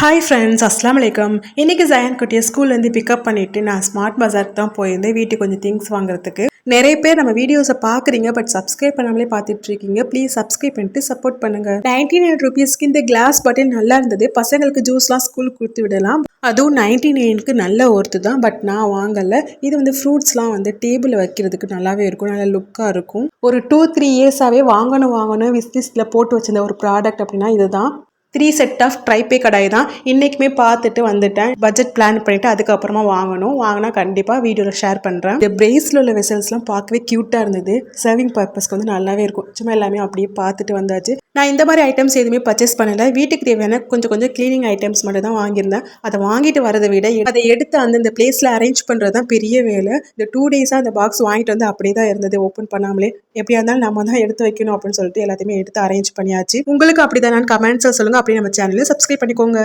Hi friends, அஸ்ஸலாமு அலைக்கும். இன்றைக்கி ஜயான் குட்டியை ஸ்கூல்லேருந்து பிக்கப் பண்ணிவிட்டு நான் ஸ்மார்ட் பஜாருக்கு தான் போயிருந்தேன் வீட்டுக்கு கொஞ்சம் திங்ஸ் வாங்குறதுக்கு. நிறைய பேர் நம்ம வீடியோஸை பார்க்குறீங்க, பட் சப்ஸ்கிரைப் பண்ணாமலே பார்த்துட்டு இருக்கீங்க. ப்ளீஸ் சப்ஸ்கிரைப் பண்ணிட்டு சப்போர்ட் பண்ணுங்கள். 99 இந்த கிளாஸ் பாட்டில் நல்லா இருந்தது. பசங்களுக்கு ஜூஸ்லாம் ஸ்கூலுக்கு கொடுத்து விடலாம். அதுவும் 99க்கு நல்ல ஒர்த்து தான். பட் நான் வாங்கலை. இது ஃப்ரூட்ஸ்லாம் டேபிளில் வைக்கிறதுக்கு நல்லாவே இருக்கும், நல்ல லுக்காக இருக்கும். ஒரு 2-3 இயர்ஸாகவே வாங்கணும் விஸ்லிஸ்ட்டில் போட்டு வச்சிருந்த ஒரு ப்ராடக்ட் அப்படின்னா இதுதான். 3 செட் ஆஃப் ட்ரைபே கடாய் தான். இன்றைக்குமே பார்த்துட்டு வந்துட்டேன். பட்ஜெட் பிளான் பண்ணிவிட்டு அதுக்கப்புறமா வாங்கினா கண்டிப்பாக வீடியோவில் ஷேர் பண்ணுறேன். இந்த பிரேஸில் உள்ள வெசல்ஸ்லாம் பார்க்கவே க்யூட்டாக இருந்தது. சர்விங் பர்பஸ்க்கு நல்லாவே இருக்கும். சும்மா எல்லாமே அப்படியே பார்த்துட்டு வந்தாச்சு. நான் இந்த மாதிரி ஐட்டம்ஸ் எதுவுமே பர்ச்சேஸ் பண்ணலை. வீட்டுக்கு தேவையான கொஞ்சம் க்ளீனிங் ஐட்டம்ஸ் மட்டும் தான் வாங்கியிருந்தேன். அதை வாங்கிட்டு வரதை விட அதை எடுத்து அந்தந்த பிளேஸில் அரேஞ்ச் பண்ணுறது தான் பெரிய வேலை. இந்த 2 டேஸாக அந்த பாக்ஸ் வாங்கிட்டு அப்படியே தான் இருந்தது, ஓப்பன் பண்ணாமலே. எப்படியா இருந்தாலும் நம்ம தான் எடுத்து வைக்கணும் அப்படின்னு சொல்லிட்டு எல்லாத்தையுமே எடுத்து அரேஞ்ச் பண்ணியாச்சு. உங்களுக்கு அப்படி தான் கமெண்ட்ஸில் சொல்லுங்கள். அப்படியே நம்ம சேனலையும் சப்ஸ்கிரைப் பண்ணிக்கோங்க.